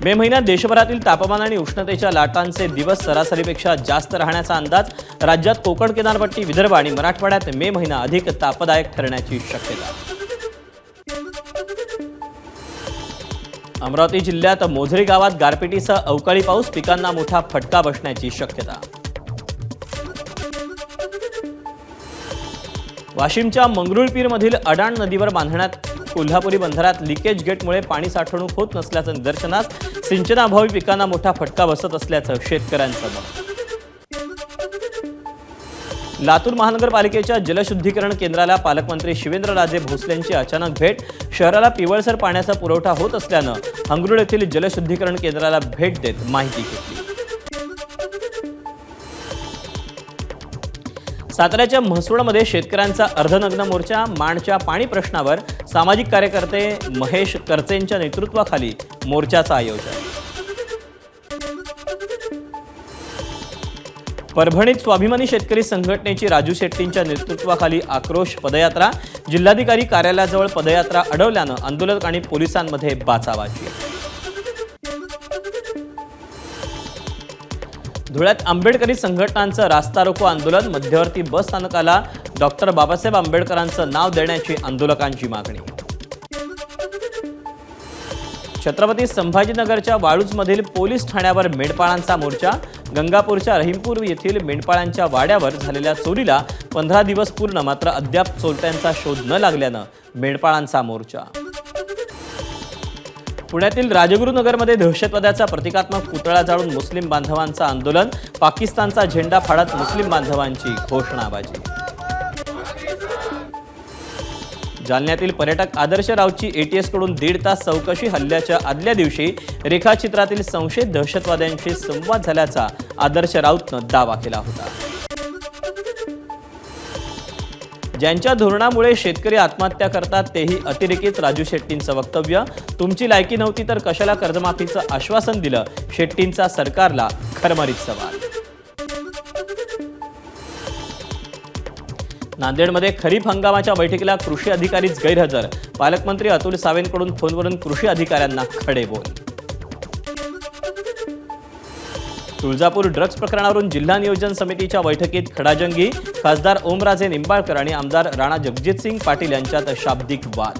मे महिन्यात देशभरातील तापमान आणि उष्णतेच्या लाटांचे दिवस सरासरीपेक्षा जास्त राहण्याचा अंदाज. राज्यात कोकण किनारपट्टी, विदर्भ आणि मराठवाड्यात मे महिना अधिक तापदायक ठरण्याची शक्यता. अमरावती जिल्ह्यात मोझरी गावात गारपिटीसह अवकाळी पाऊस, पिकांना मोठा फटका बसण्याची शक्यता. वाशिमच्या मंगरुळपीरमधील अडाण नदीवर बांधण्यात कोल्हापुरी बंधाऱ्यात लिकेज गेटमुळे पाणी साठवणूक होत नसल्याचं निदर्शनास. सिंचनाअभावी पिकांना मोठा फटका बसत असल्याचं शेतकऱ्यांचं मत. लातूर महानगरपालिकेच्या जलशुद्धीकरण केंद्राला पालकमंत्री शिवेंद्रराजे भोसलेंची अचानक भेट. शहराला पिवळसर पाण्याचा पुरवठा होत असल्यानं हंगरुळ येथील जलशुद्धीकरण केंद्राला भेट देत माहिती घेतली. साताऱ्याच्या म्हसवडमध्ये शेतकऱ्यांचा अर्धनग्न मोर्चा. माणच्या पाणी प्रश्नावर सामाजिक कार्यकर्ते महेश करचेंच्या नेतृत्वाखाली मोर्चाचं आयोजन. परभणीत स्वाभिमानी शेतकरी संघटनेची राजू शेट्टींच्या नेतृत्वाखाली आक्रोश पदयात्रा. जिल्हाधिकारी कार्यालयाजवळ पदयात्रा अडवल्यानं आंदोलक आणि पोलिसांमध्ये बाचाबाची. धुळ्यात आंबेडकरी संघटनांचं रास्ता रोको आंदोलन. मध्यवर्ती बस स्थानकाला डॉक्टर बाबासाहेब आंबेडकरांचं नाव देण्याची आंदोलकांची मागणी. छत्रपती संभाजीनगरच्या वाळूजमधील पोलीस ठाण्यावर मेंढपाळांचा मोर्चा. गंगापूरच्या रहीमपूर येथील मेंढपाळांच्या वाड्यावर झालेल्या चोरीला 15 दिवस पूर्ण, मात्र अद्याप चोरट्यांचा शोध न लागल्यानं मेंढपाळांचा मोर्चा. पुण्यातील राजगुरुनगरमध्ये दहशतवादाचा प्रतिकात्मक पुतळा जाळून मुस्लिम बांधवांचं आंदोलन. पाकिस्तानचा झेंडा फाडत मुस्लिम बांधवांची घोषणाबाजी. जालन्यातील पर्यटक आदर्श राऊतची ATS कडून 1.5 तास चौकशी. हल्ल्याच्या आदल्या दिवशी रेखाचित्रातील संशयित दहशतवाद्यांशी संवाद झाल्याचा आदर्श राऊतनं दावा केला होता. ज्यांच्या धोरणामुळे शेतकरी आत्महत्या करतात तेही अतिरेकीच. राजू शेट्टींचं वक्तव्य. तुमची लायकी नव्हती तर कशाला कर्जमाफीचं आश्वासन दिलं, शेट्टींचा सरकारला खरमरीत सवाल. नांदेडमध्ये खरीप हंगामाच्या बैठकीला कृषी अधिकारीच गैरहजर. पालकमंत्री अतुल सावेंकडून फोनवरून कृषी अधिकाऱ्यांना खडेबोल. तुळजापूर ड्रग्ज प्रकरणावरून जिल्हा नियोजन समितीच्या बैठकीत खडाजंगी. खासदार ओमराजे निंबाळकर आणि आमदार राणा जगजितसिंग पाटील यांच्यात शाब्दिक वाद.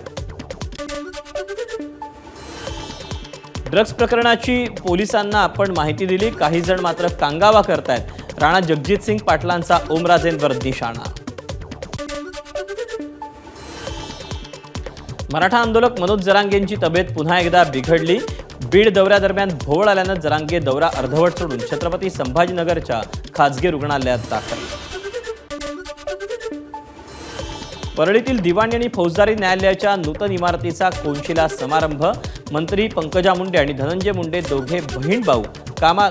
ड्रग्ज प्रकरणाची पोलिसांना आपण माहिती दिली, काही जण मात्र कांगावा करतायत. राणा जगजितसिंग पाटलांचा ओमराजेंवर निशाणा. मराठा आंदोलक मनोज जरांगेंची तब्येत पुन्हा एकदा बिघडली. बीड दौऱ्यादरम्यान भोवळ आल्यानं जरांगे दौरा अर्धवट सोडून छत्रपती संभाजीनगरच्या खासगी रुग्णालयात दाखल. परळीतील दिवाणी आणि फौजदारी न्यायालयाच्या नूतन इमारतीचा कोनशिला समारंभ. मंत्री पंकजा मुंडे आणि धनंजय मुंडे दोघे बहीण भाऊ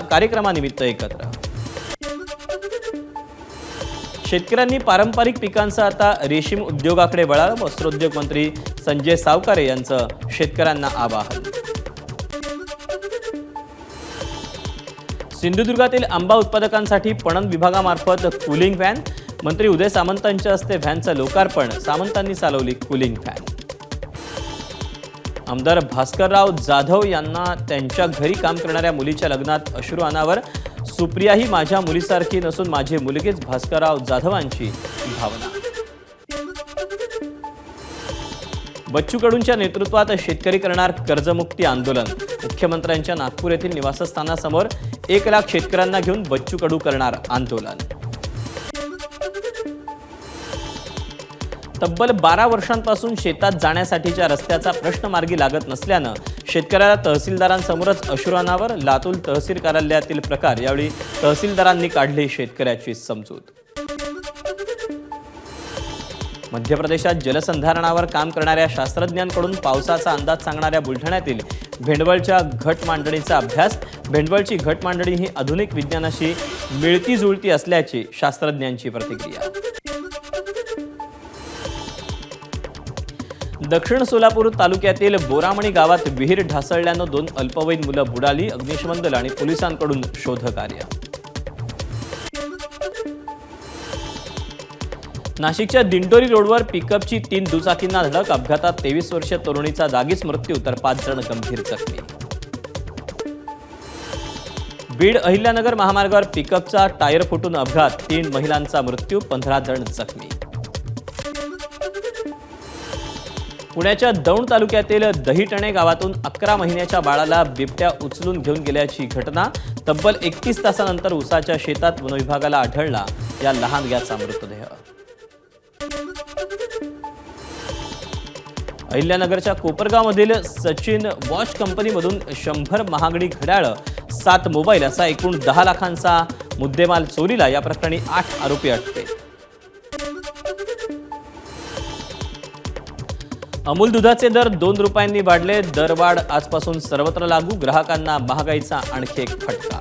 कार्यक्रमानिमित्त एकत्र. शेतकऱ्यांनी पारंपरिक पिकांचं आता रेशीम उद्योगाकडे वळावं. वस्त्रोद्योग मंत्री संजय सावकारे यांचं शेतकऱ्यांना आवाहन. सिंधुदुर्गातील आंबा उत्पादकांसाठी पणन विभागामार्फत कूलिंग व्हॅन. मंत्री उदय सामंतांच्या हस्ते व्हॅनचं लोकार्पण. सामंतांनी चालवली कूलिंग व्हॅन. आमदार भास्करराव जाधव यांना त्यांच्या घरी काम करणाऱ्या मुलीच्या लग्नात अश्रू अनावर. सुप्रिया ही माझ्या मुलीसारखी नसून माझी मुलगीच, भास्करराव जाधवांची भावना. बच्चू कडूंच्या नेतृत्वात शेतकरी करणार कर्जमुक्ती आंदोलन. मुख्यमंत्र्यांच्या नागपूर येथील निवासस्थानासमोर 1 लाख शेतकऱ्यांना घेऊन बच्चू कडू करणार आंदोलन. तब्बल 12 वर्षांपासून शेतात जाण्यासाठीच्या रस्त्याचा प्रश्न मार्गी लागत नसल्यानं शेतकऱ्याला तहसीलदारांसमोरच अश्रू अनावर. लातूर तहसील कार्यालयातील प्रकार. यावेळी तहसीलदारांनी काढली शेतकऱ्याची समजूत. मध्य प्रदेशात जलसंधारणावर काम करणाऱ्या शास्त्रज्ञांकडून पावसाचा अंदाज सांगणाऱ्या बुलढाण्यातील भेंडवळच्या घट मांडणीचा अभ्यास. भेंडवळची घट मांडणी ही आधुनिक विज्ञानाशी मिळती जुळती असल्याची शास्त्रज्ञांची प्रतिक्रिया. दक्षिण सोलापूर तालुक्यातील बोरामणी गावात विहीर ढासळल्यानं 2 अल्पवयीन मुलं बुडाली. अग्निशमन दल आणि पोलिसांकडून शोधकार्य. नाशिकच्या दिंडोरी रोडवर पिकअपची 3 दुचाकींना धडक. अपघातात 23 वर्षीय तरुणीचा जागीच मृत्यू तर 5 जण गंभीर जखमी. बीड अहिल्यानगर महामार्गावर पिकअपचा टायर फुटून अपघात, 3 महिलांचा मृत्यू, 15 जण जखमी. पुण्याच्या दौंड तालुक्यातील दहिटणे गावातून 11 महिन्याच्या बाळाला बिबट्या उचलून घेऊन गेल्याची घटना. तब्बल 31 तासानंतर उसाच्या शेतात वनविभागाला आढळला या लहान मुलाचा मृतदेह. अहिल्यानगरच्या कोपरगावमधील सचिन वॉच कंपनीमधून 100 महागडी घड्याळं, 7 मोबाईल असा एकूण 10 लाखांचा मुद्देमाल चोरीला. या प्रकरणी 8 आरोपी अटकेत. अमूल दुधाचे दर 2 रुपयांनी वाढले. दरवाढ आजपासून सर्वत्र लागू. ग्राहकांना महागाईचा आणखी एक फटका.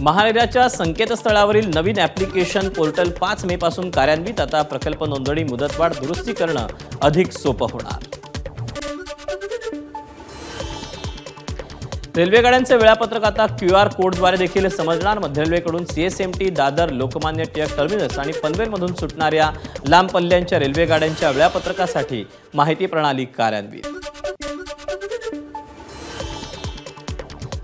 महारेराच्या संकेतस्थळावरील नवीन ॲप्लिकेशन पोर्टल 5 मे पासून कार्यान्वित. आता प्रकल्प नोंदणी, मुदतवाढ, दुरुस्ती करणं अधिक सोपं होणार. रेल्वेगाड्यांचे वेळापत्रक आता QR कोडद्वारे देखील समजणार. मध्य रेल्वेकडून CSMT, दादर, लोकमान्य टिळक टर्मिनस आणि पनवेलमधून सुटणाऱ्या लांब पल्ल्यांच्या रेल्वेगाड्यांच्या वेळापत्रकासाठी माहिती प्रणाली कार्यान्वित.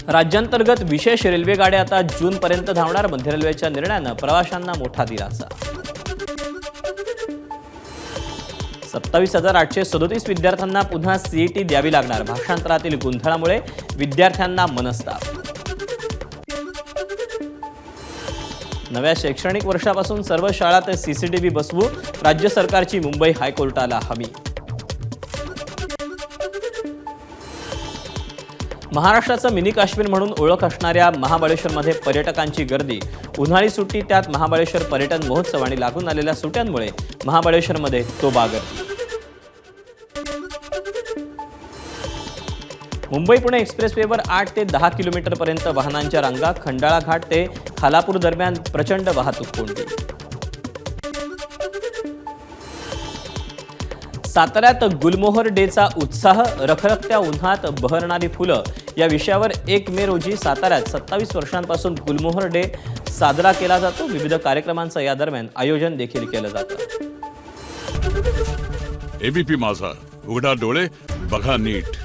राज्यांतर्गत विशेष रेल्वेगाड्या आता जूनपर्यंत धावणार. मध्य रेल्वेच्या निर्णयानं प्रवाशांना मोठा दिलासा. 27,837 विद्यार्थ्यांना पुन्हा CET द्यावी लागणार. भाषांतरातील गोंधळामुळे विद्यार्थ्यांना मनस्ताप. नव्या शैक्षणिक वर्षापासून सर्व शाळांत CCTV बसवू. राज्य सरकारची मुंबई हायकोर्टाला हमी. महाराष्ट्राचं मिनी काश्मीर म्हणून ओळख असणाऱ्या महाबळेश्वरमध्ये पर्यटकांची गर्दी. उन्हाळी सुट्टी, त्यात महाबळेश्वर पर्यटन महोत्सव आणि लागून आलेल्या सुट्ट्यांमुळे महाबळेश्वरमध्ये तोबा गर्दी. मुंबई पुणे एक्सप्रेसवेवर 8 ते 10 किलोमीटरपर्यंत वाहनांच्या रांगा. खंडाळा घाट ते खालापूर दरम्यान प्रचंड वाहतूक कोंडी. साताऱ्यात गुलमोहर डेचा उत्साह. रखरखत्या उन्हात बहरणारी फुलं या विषयावर 1 मे रोजी साताऱ्यात 27 वर्षांपासून गुलमोहर डे साजरा केला जातो. विविध कार्यक्रमांचं या दरम्यान आयोजन देखील केलं जातं. ABP माझा, उघडा डोळे बघा नीट.